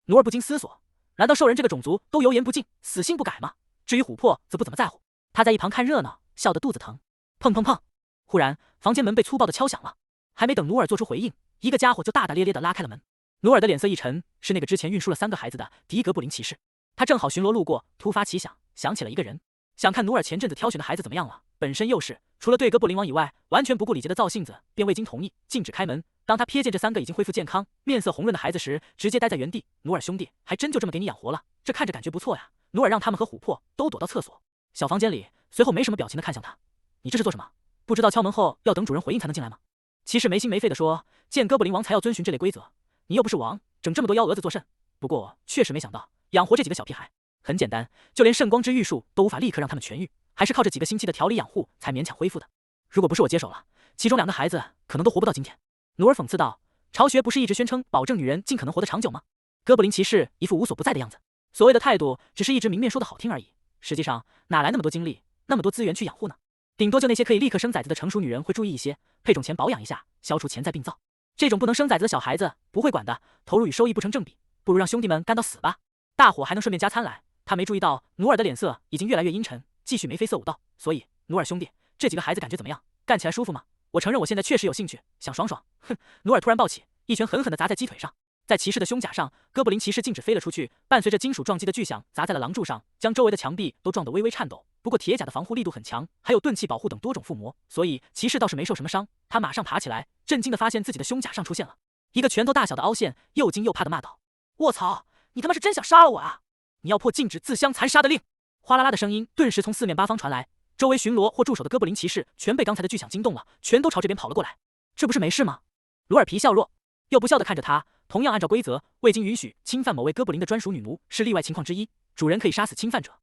努尔不禁思索，难道兽人这个种族都油盐不进，死性不改吗？至于琥珀则不怎么在乎，他在一旁看热闹，笑得肚子疼。砰砰砰！忽然，房间门被粗暴地敲响了。还没等努尔做出回应，一个家伙就大大咧咧地拉开了门。努尔的脸色一沉，是那个之前运输了3个孩子的迪格布林骑士。他正好巡逻路过，突发奇想，想起了一个人，想看努尔前阵子挑选的孩子怎么样了。本身又是除了对哥布林王以外完全不顾礼节的造性子，便未经同意禁止开门。当他瞥见这3个已经恢复健康、面色红润的孩子时，直接呆在原地。努尔兄弟，还真就这么给你养活了，这看着感觉不错呀。努尔让他们和琥珀都躲到厕所小房间里，随后没什么表情的看向他：“你这是做什么？不知道敲门后要等主人回应才能进来吗？”骑士没心没肺的说：“见哥布林王才要遵循这类规则，你又不是王，整这么多幺蛾子作甚？不过确实没想到养活这几个小屁孩。很简单，就连圣光之玉树都无法立刻让他们痊愈，还是靠这几个星期的调理养护才勉强恢复的。如果不是我接手了，其中2个孩子可能都活不到今天。”努尔讽刺道：“巢穴不是一直宣称保证女人尽可能活得长久吗？”哥布林骑士一副无所不在的样子，所谓的态度只是一直明面说的好听而已，实际上哪来那么多精力、那么多资源去养护呢？顶多就那些可以立刻生崽子的成熟女人会注意一些，配种前保养一下，消除潜在病灶。这种不能生崽子的小孩子不会管的，投入与收益不成正比，不如让兄弟们干到死吧。大伙还能顺便加餐来。他没注意到努尔的脸色已经越来越阴沉，继续眉飞色舞道：“所以努尔兄弟，这几个孩子感觉怎么样？干起来舒服吗？我承认我现在确实有兴趣，想爽爽。”哼！努尔突然暴起，一拳狠狠地砸在鸡腿上，在骑士的胸甲上，哥布林骑士径直飞了出去，伴随着金属撞击的巨响砸在了廊柱上，将周围的墙壁都撞得微微颤抖。不过铁甲的防护力度很强，还有钝器保护等多种附魔，所以骑士倒是没受什么伤。他马上爬起来，震惊地发现自己的胸甲上出现了一个拳头大小的凹陷，又惊又怕地骂道：“卧槽！你他妈是真想杀了我啊！你要破禁止自相残杀的令！”哗啦啦的声音顿时从4面8方传来，周围巡逻或驻守的哥布林骑士全被刚才的巨响惊动了，全都朝这边跑了过来。这不是没事吗？鲁尔皮笑若又不笑地看着他。同样按照规则，未经允许侵犯某位哥布林的专属女奴是例外情况之一，主人可以杀死侵犯者。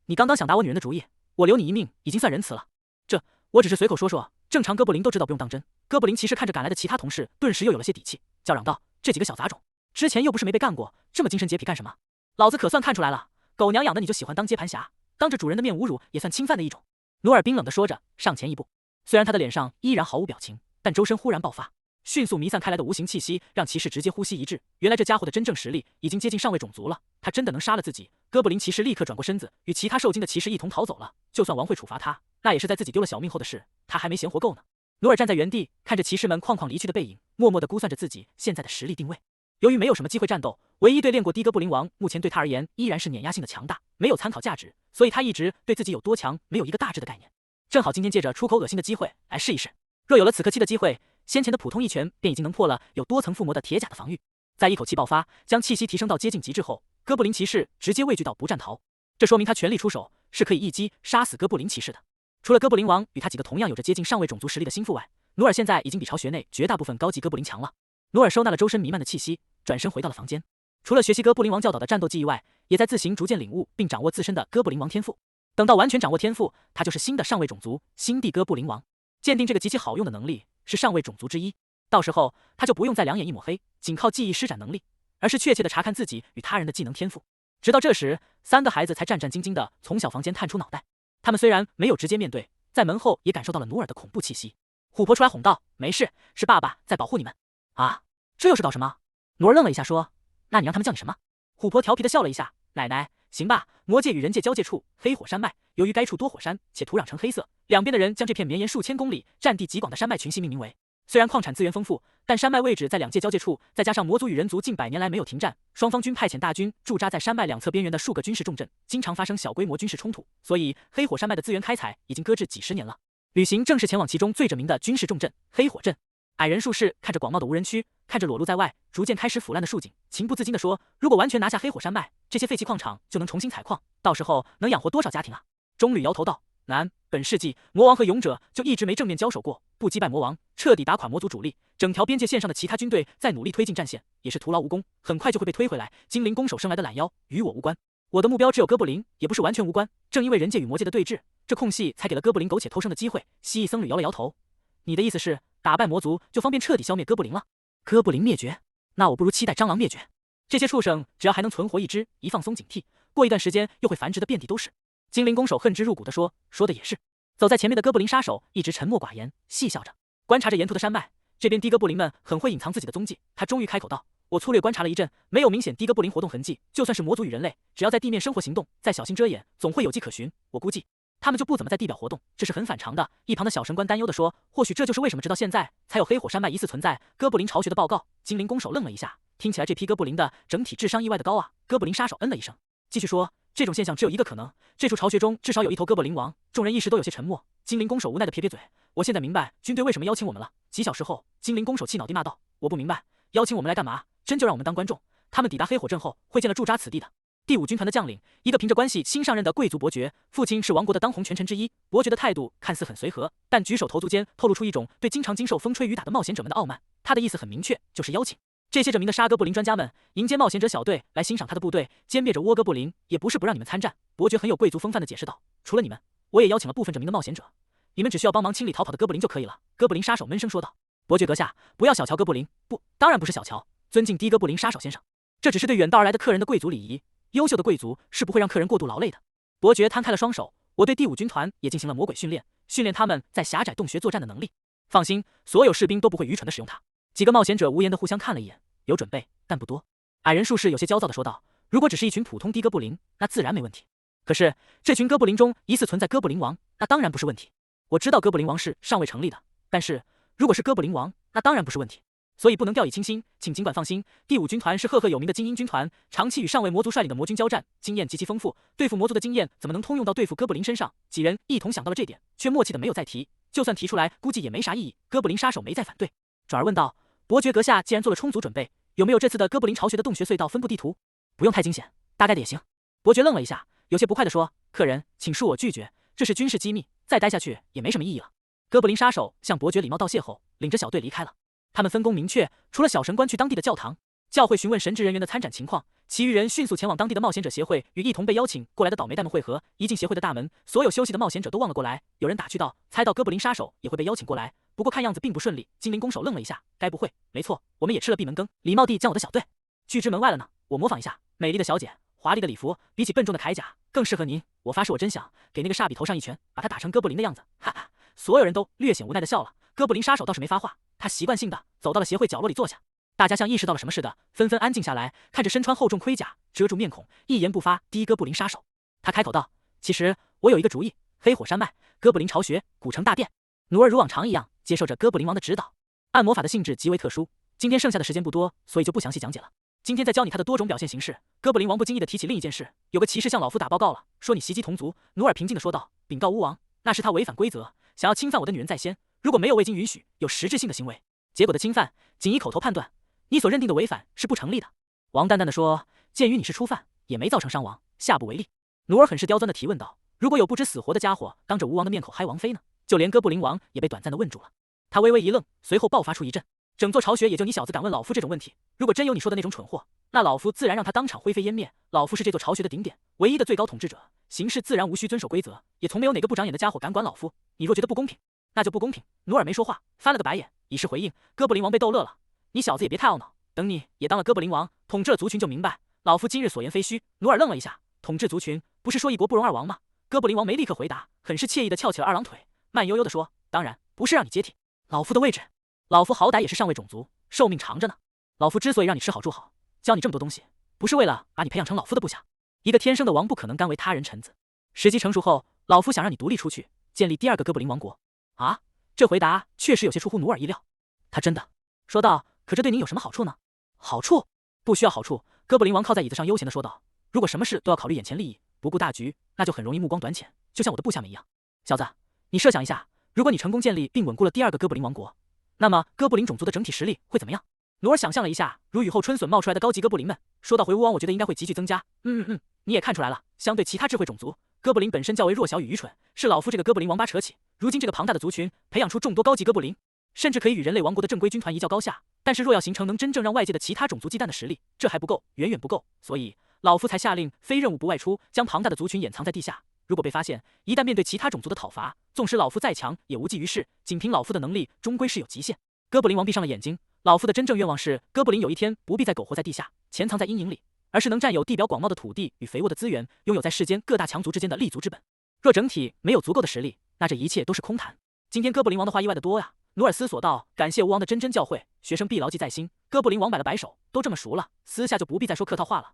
你刚刚想打我女人的主意，我留你一命已经算仁慈了。这我只是随口说说，正常哥布林都知道不用当真。哥布林骑士看着赶来的其他同事，顿时又有了些底气，叫嚷道：“这几个小杂种，之前又不是没被干过，这么精神洁癖干什么？老子可算看出来了，狗娘养的你就喜欢当接盘侠，当着主人的面侮辱也算侵犯的一种。”努尔冰冷地说着，上前一步。虽然他的脸上依然毫无表情，但周身忽然爆发迅速弥散开来的无形气息，让骑士直接呼吸一滞。原来这家伙的真正实力已经接近上位种族了，他真的能杀了自己。哥布林骑士立刻转过身子，与其他受惊的骑士一同逃走了。就算王会处罚他，那也是在自己丢了小命后的事，他还没闲活够呢。努尔站在原地，看着骑士们哐哐离去的背影，默默地估算着自己现在的实力定位。由于没有什么机会战斗，唯一对练过低哥布林王，目前对他而言依然是碾压性的强大，没有参考价值，所以他一直对自己有多强没有一个大致的概念。正好今天借着出口恶心的机会来试一试，若有了此刻期的机会，先前的普通一拳便已经能破了有多层附魔的铁甲的防御。在一口气爆发，将气息提升到接近极致后，哥布林骑士直接畏惧到不战逃，这说明他全力出手是可以一击杀死哥布林骑士的。除了哥布林王与他几个同样有着接近上位种族实力的心腹外，努尔现在已经比巢穴内绝大部分高级哥布林强了。努尔收纳了周身弥漫的气息，转身回到了房间。除了学习哥布林王教导的战斗技以外，也在自行逐渐领悟并掌握自身的哥布林王天赋。等到完全掌握天赋，他就是新的上位种族新地哥布林王。鉴定这个极其好用的能力是上位种族之一，到时候他就不用再两眼一抹黑，仅靠记忆施展能力，而是确切的查看自己与他人的技能天赋。直到这时，3个孩子才战战兢兢地从小房间探出脑袋。他们虽然没有直接面对，在门后也感受到了努尔的恐怖气息。琥珀出来哄道：“没事，是爸爸在保护你们。”啊，这又是搞什么？努尔愣了一下说：“那你让他们叫你什么？”琥珀调皮地笑了一下：“奶奶，行吧。魔界与人界交界处，黑火山脉，由于该处多火山，且土壤呈黑色，两边的人将这片绵延数千公里、占地极广的山脉群系命名为。虽然矿产资源丰富，但山脉位置在两界交界处，再加上魔族与人族近100年来没有停战，双方均派遣大军驻扎在山脉2侧边缘的数个军事重镇，经常发生小规模军事冲突，所以黑火山脉的资源开采已经搁置几十年了。旅行正是前往其中最着名的军事重镇黑火镇。”矮人术士看着广袤的无人区，看着裸露在外、逐渐开始腐烂的树井，情不自禁地说：“如果完全拿下黑火山脉，这些废弃矿场就能重新采矿，到时候能养活多少家庭啊？”中旅摇头道：“难，本世纪魔王和勇者就一直没正面交手过，不击败魔王，彻底打垮魔族主力，整条边界线上的其他军队再努力推进战线，也是徒劳无功，很快就会被推回来。精灵攻守生来的懒妖，与我无关。我的目标只有哥布林，也不是完全无关。正因为人界与魔界的对峙，这空隙才给了哥布林苟且偷生的机会。”蜥蜴僧侣摇了摇头：“你的意思是？”打败魔族就方便彻底消灭哥布林了。哥布林灭绝，那我不如期待蟑螂灭绝。这些畜生只要还能存活一只，一放松警惕，过一段时间又会繁殖的遍地都是。精灵弓手恨之入骨地说：“说的也是。”走在前面的哥布林杀手一直沉默寡言，细笑着观察着沿途的山脉。这边的哥布林们很会隐藏自己的踪迹。他终于开口道：“我粗略观察了一阵，没有明显低哥布林活动痕迹。就算是魔族与人类，只要在地面生活行动，再小心遮掩，总会有迹可循。我估计他们就不怎么在地表活动，这是很反常的。一旁的小神官担忧地说：“或许这就是为什么直到现在才有黑火山脉疑似存在哥布林巢穴的报告。”精灵弓手愣了一下，听起来这批哥布林的整体智商意外的高啊！哥布林杀手嗯了一声，继续说：“这种现象只有一个可能，这处巢穴中至少有一头哥布林王。”众人一时都有些沉默。精灵弓手无奈地撇撇嘴：“我现在明白军队为什么邀请我们了。”几小时后，精灵弓手气恼地骂道：“我不明白，邀请我们来干嘛？真就让我们当观众？他们抵达黑火镇后，会见了驻扎此地的第5军团的将领，一个凭着关系新上任的贵族伯爵，父亲是王国的当红权臣之一。伯爵的态度看似很随和，但举手投足间透露出一种对经常经受风吹雨打的冒险者们的傲慢。他的意思很明确，就是邀请这些着名的杀哥布林专家们迎接冒险者小队来欣赏他的部队歼灭者倭哥布林，也不是不让你们参战。伯爵很有贵族风范地解释道：“除了你们，我也邀请了部分着名的冒险者，你们只需要帮忙清理逃跑的哥布林就可以了。”哥布林杀手闷声说道：“伯爵阁下，不要小瞧哥布林，不，当然不是小瞧，尊敬低哥布林杀手先生，这只是对远道而来的客人的贵族礼仪。优秀的贵族是不会让客人过度劳累的。”伯爵摊开了双手：“我对第5军团也进行了魔鬼训练，训练他们在狭窄洞穴作战的能力。放心，所有士兵都不会愚蠢地使用它。”几个冒险者无言地互相看了一眼，有准备，但不多。矮人术士有些焦躁地说道：“如果只是一群普通低哥布林，那自然没问题。可是这群哥布林中疑似存在哥布林王，那当然不是问题。我知道哥布林王是尚未成立的，但是如果是哥布林王，那当然不是问题。所以不能掉以轻心，请尽管放心。第5军团是赫赫有名的精英军团，长期与上位魔族率领的魔军交战，经验极其丰富。对付魔族的经验怎么能通用到对付哥布林身上？”几人一同想到了这点，却默契的没有再提。就算提出来，估计也没啥意义。哥布林杀手没再反对，转而问道：“伯爵阁下既然做了充足准备，有没有这次的哥布林巢穴的洞穴隧道分布地图？不用太惊险，大概的也行。”伯爵愣了一下，有些不快地说：“客人，请恕我拒绝，这是军事机密，再待下去也没什么意义了。”哥布林杀手向伯爵礼貌道谢后，领着小队离开了。他们分工明确，除了小神官去当地的教堂、教会询问神职人员的参展情况，其余人迅速前往当地的冒险者协会，与一同被邀请过来的倒霉蛋们会合。一进协会的大门，所有休息的冒险者都望了过来。有人打趣道：“猜到哥布林杀手也会被邀请过来，不过看样子并不顺利。”精灵弓手愣了一下：“该不会……没错，我们也吃了闭门羹。”礼貌地将我的小队拒之门外了呢。我模仿一下，美丽的小姐，华丽的礼服，比起笨重的铠甲更适合您。我发誓，我真想给那个煞比头上一拳，把他打成哥布林的样子。哈哈！所有人都略显无奈地笑了。哥布林杀手倒是没发话，他习惯性的走到了协会角落里坐下。大家像意识到了什么似的，纷纷安静下来，看着身穿厚重盔甲、遮住面孔、一言不发低哥布林杀手。他开口道：“其实我有一个主意，黑火山脉、哥布林巢穴、古城大殿。”努尔如往常一样接受着哥布林王的指导。按魔法的性质极为特殊，今天剩下的时间不多，所以就不详细讲解了。今天再教你他的多种表现形式。哥布林王不经意地提起另一件事，有个骑士向老夫打报告了，说你袭击同族。努尔平静地说道：“禀告巫王，那是他违反规则，想要侵犯我的女人在先，如果没有未经允许，有实质性的行为，结果的侵犯，仅以口头判断，你所认定的违反是不成立的。”王淡淡的说：“鉴于你是初犯，也没造成伤亡，下不为例。”努尔很是刁钻的提问道：“如果有不知死活的家伙当着吴王的面口嗨王妃呢？”就连哥布林王也被短暂的问住了。他微微一愣，随后爆发出一阵：“整座巢穴也就你小子敢问老夫这种问题，如果真有你说的那种蠢货，那老夫自然让他当场灰飞烟灭。老夫是这座巢穴的顶点，唯一的最高统治者，行事自然无需遵守规则，也从没有哪个不长眼的家伙敢管老夫。你若觉得不公平，那就不公平。”努尔没说话，翻了个白眼，以示回应。哥布林王被逗乐了：“你小子也别太懊恼，等你也当了哥布林王，统治了族群就明白，老夫今日所言非虚。”努尔愣了一下：“统治族群，不是说一国不容二王吗？”哥布林王没立刻回答，很是惬意地翘起了二郎腿，慢悠悠地说：“当然不是让你接替老夫的位置，老夫好歹也是上位种族，寿命长着呢。老夫之所以让你吃好住好，教你这么多东西，不是为了把你培养成老夫的部下。一个天生的王不可能甘为他人臣子，时机成熟后，老夫想让你独立出去，建立第2个哥布林王国。”啊，这回答确实有些出乎努尔意料。他真的说道：“可这对您有什么好处呢？”“好处？不需要好处。”哥布林王靠在椅子上悠闲地说道：“如果什么事都要考虑眼前利益，不顾大局，那就很容易目光短浅，就像我的部下们一样。小子，你设想一下，如果你成功建立并稳固了第2个哥布林王国，那么哥布林种族的整体实力会怎么样？”努尔想象了一下，如雨后春笋冒出来的高级哥布林们，说道：“回巫王，我觉得应该会急剧增加。你也看出来了，相对其他智慧种族，哥布林本身较为弱小与愚蠢，是老夫这个哥布林王八扯起。如今这个庞大的族群培养出众多高级哥布林，甚至可以与人类王国的正规军团一较高下。但是若要形成能真正让外界的其他种族忌惮的实力，这还不够，远远不够。所以老夫才下令非任务不外出，将庞大的族群掩藏在地下。如果被发现，一旦面对其他种族的讨伐，纵使老夫再强，也无济于事。仅凭老夫的能力，终归是有极限。”哥布林王闭上了眼睛。老夫的真正愿望是，哥布林有一天不必再苟活在地下，潜藏在阴影里，而是能占有地表广袤的土地与肥沃的资源，拥有在世间各大强族之间的立足之本。若整体没有足够的实力，那这一切都是空谈。今天哥布林王的话意外的多呀，努尔思索道：“感谢吴王的谆谆教诲，学生必牢记在心。”哥布林王摆了摆手，都这么熟了，私下就不必再说客套话了。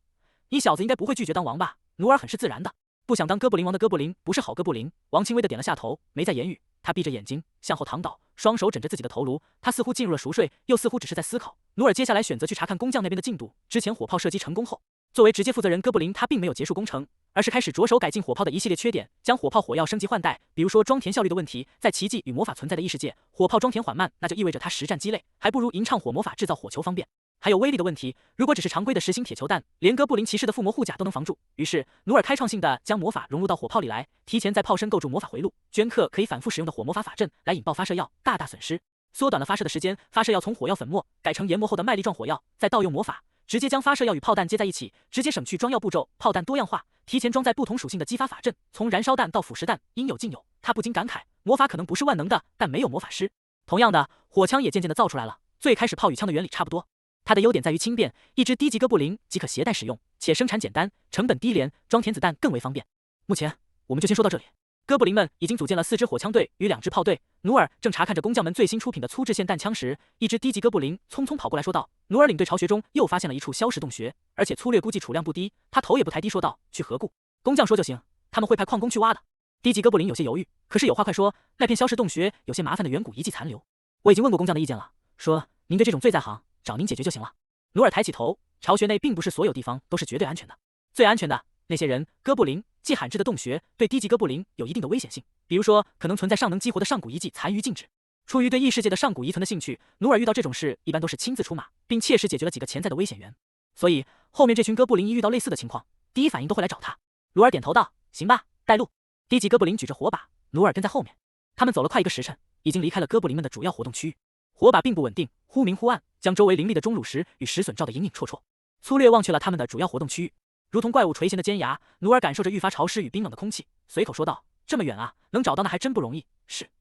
你小子应该不会拒绝当王吧？努尔很是自然的。不想当哥布林王的哥布林不是好哥布林。王轻微的点了下头，没再言语。他闭着眼睛向后躺倒，双手枕着自己的头颅。他似乎进入了熟睡，又似乎只是在思考。努尔接下来选择去查看工匠那边的进度。之前火炮射击成功后，作为直接负责人，哥布林他并没有结束工程，而是开始着手改进火炮的一系列缺点，将火炮火药升级换代。比如说装填效率的问题，在奇迹与魔法存在的异世界，火炮装填缓慢，那就意味着它实战鸡肋，还不如吟唱火魔法制造火球方便。还有威力的问题，如果只是常规的实心铁球弹，连哥布林骑士的附魔护甲都能防住。于是努尔开创性的将魔法融入到火炮里来，提前在炮身构筑魔法回路，镌刻可以反复使用的火魔法法阵来引爆发射药，大大损失，缩短了发射的时间。发射药从火药粉末改成研磨后的麦粒状火药，再盗用魔法，直接将发射药与炮弹接在一起，直接省去装药步骤。炮弹多样化，提前装载不同属性的激发法阵，从燃烧弹到腐蚀弹，应有尽有。他不禁感慨，魔法可能不是万能的，但没有魔法师。同样的，火枪也渐渐的造出来了，最开始炮与枪的原理差不多。它的优点在于轻便，一支低级哥布林即可携带使用，且生产简单，成本低廉，装填子弹更为方便。目前我们就先说到这里。哥布林们已经组建了4支火枪队与2支炮队。努尔正查看着工匠们最新出品的粗制线弹枪时，一支低级哥布林匆匆跑过来说道：“努尔领队巢穴中又发现了一处消蚀洞穴，而且粗略估计储量不低。”他头也不抬低说道：“去何故？”工匠说就行，他们会派矿工去挖的。低级哥布林有些犹豫，可是有话快说，那片消蚀洞穴有些麻烦的远古遗迹残留，我已经问过工匠的意见了，说您对这种最在行，找您解决就行了。努尔抬起头，巢穴内并不是所有地方都是绝对安全的，最安全的那些人，哥布林既罕至的洞穴对低级哥布林有一定的危险性，比如说可能存在尚能激活的上古遗迹残余禁止。出于对异世界的上古遗存的兴趣，努尔遇到这种事一般都是亲自出马，并切实解决了几个潜在的危险源。所以后面这群哥布林一遇到类似的情况，第一反应都会来找他。努尔点头道：“行吧，带路。”低级哥布林举着火把，努尔跟在后面。他们走了快1个时辰，已经离开了哥布林们的主要活动区域。火把并不稳定，忽明忽暗，将周围林立的钟乳石与石笋照得隐隐绰绰。粗略望去了他们的主要活动区域，如同怪物垂涎的尖牙。努尔感受着愈发潮湿与冰冷的空气，随口说道：“这么远啊，能找到那还真不容易。”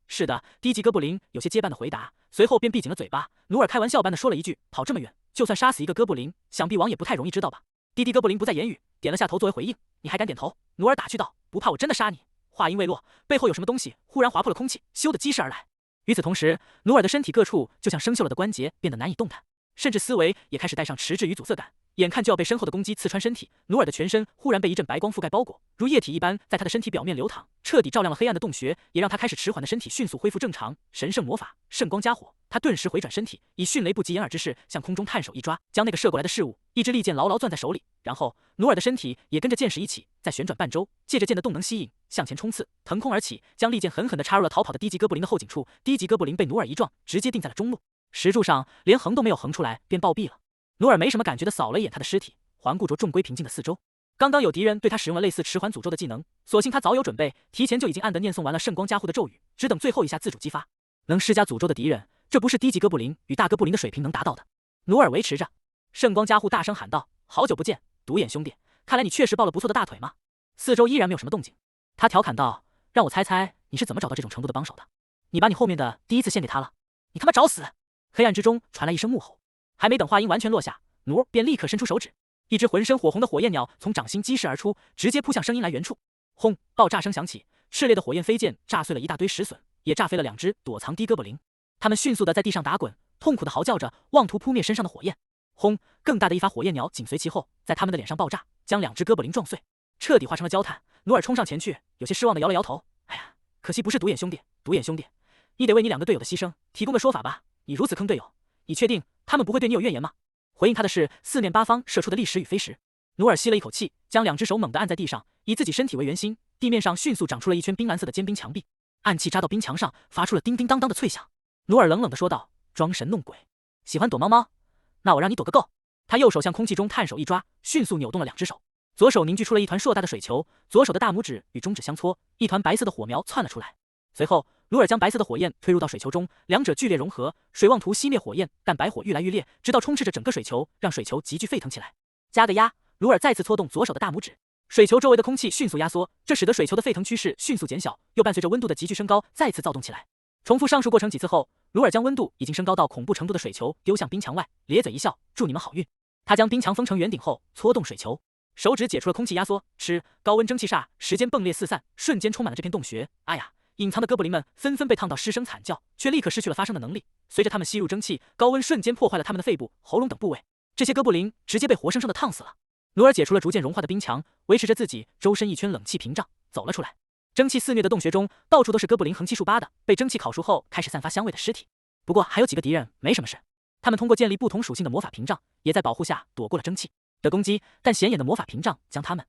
是的，低级哥布林有些结巴的回答，随后便闭紧了嘴巴。努尔开玩笑般的说了一句：“跑这么远，就算杀死一个哥布林，想必王也不太容易知道吧？”低级哥布林不再言语，点了下头作为回应。“你还敢点头？”努尔打趣道：“不怕我真的杀你？”话音未落，背后有什么东西忽然划破了空气，咻的击势而来。与此同时，努尔的身体各处就像生锈了的关节变得难以动弹，甚至思维也开始带上迟滞与阻塞感，眼看就要被身后的攻击刺穿身体。努尔的全身忽然被一阵白光覆盖包裹，如液体一般在他的身体表面流淌，彻底照亮了黑暗的洞穴，也让他开始迟缓的身体迅速恢复正常。神圣魔法，圣光加火，他顿时回转身体，以迅雷不及掩耳之势向空中探手一抓，将那个射过来的事物一支利剑牢牢攥在手里。然后努尔的身体也跟着剑矢一起在旋转半周，借着剑的动能吸引，向前冲刺，腾空而起，将利剑狠狠地插入了逃跑的低级哥布林的后颈处。低级哥布林被努尔一撞，直接定在了中路，石柱上连横都没有横出来，便暴毙了。努尔没什么感觉地扫了一眼他的尸体，环顾着众归平静的四周。刚刚有敌人对他使用了类似迟缓诅咒的技能，所幸他早有准备，提前就已经暗地念诵完了圣光加护的咒语，只等最后一下自主激发。能施加诅咒的敌人，这不是低级哥布林与大哥布林的水平能达到的。努尔维持着圣光加护，大声喊道：“好久不见，独眼兄弟，看来你确实抱了不错的大腿嘛。”四周依然没有什么动静。他调侃道：“让我猜猜你是怎么找到这种程度的帮手的？你把你后面的第一次献给他了？你他妈找死！”黑暗之中传来一声怒吼，还没等话音完全落下，努尔便立刻伸出手指，一只浑身火红的火焰鸟从掌心激射而出，直接扑向声音来源处。轰！爆炸声响起，炽烈的火焰飞溅炸碎了一大堆石笋，也炸飞了2只躲藏低哥布林。他们迅速的在地上打滚，痛苦的嚎叫着，妄图扑灭身上的火焰。轰！更大的一发火焰鸟紧随其后，在他们的脸上爆炸，将2只哥布林撞碎，彻底化成了焦炭。努尔冲上前去，有些失望的摇了摇头：“哎呀，可惜不是独眼兄弟，独眼兄弟，你得为你2个队友的牺牲提供个说法吧？你如此坑队友，你确定他们不会对你有怨言吗？”回应他的是四面八方射出的砾石与飞石。努尔吸了一口气，将2只手猛地按在地上，以自己身体为圆心，地面上迅速长出了一圈冰蓝色的坚冰墙壁，暗器扎到冰墙上，发出了叮叮当当的脆响。努尔冷冷地说道：“装神弄鬼，喜欢躲猫猫？那我让你躲个够！”他右手向空气中探手一抓，迅速扭动了2只手，左手凝聚出了一团硕大的水球，左手的大拇指与中指相搓，一团白色的火苗窜了出来。随后努尔将白色的火焰推入到水球中，两者剧烈融合，水妄图熄灭火焰，但白火愈来愈烈，直到充斥着整个水球，让水球急剧沸腾起来。加个压，努尔再次搓动左手的大拇指，水球周围的空气迅速压缩，这使得水球的沸腾趋势迅速减小，又伴随着温度的急剧升高，再次躁动起来。重复上述过程几次后，努尔将温度已经升高到恐怖程度的水球丢向冰墙外，咧嘴一笑：“祝你们好运。”他将冰墙封成圆顶后，搓动水球，手指解除了空气压缩，高温蒸汽煞，时间迸裂四散，瞬间充满了这片洞穴。哎呀，隐藏的哥布林们纷纷被烫到失声惨叫，却立刻失去了发声的能力。随着他们吸入蒸汽，高温瞬间破坏了他们的肺部、喉咙等部位，这些哥布林直接被活生生的烫死了。努尔解除了逐渐融化的冰墙，维持着自己周身一圈冷气屏障，走了出来。蒸汽肆虐的洞穴中，到处都是哥布林横七竖八的被蒸汽烤熟后开始散发香味的尸体。不过还有几个敌人没什么事，他们通过建立不同属性的魔法屏障，也在保护下躲过了蒸汽的攻击，但显眼的魔法屏障将他们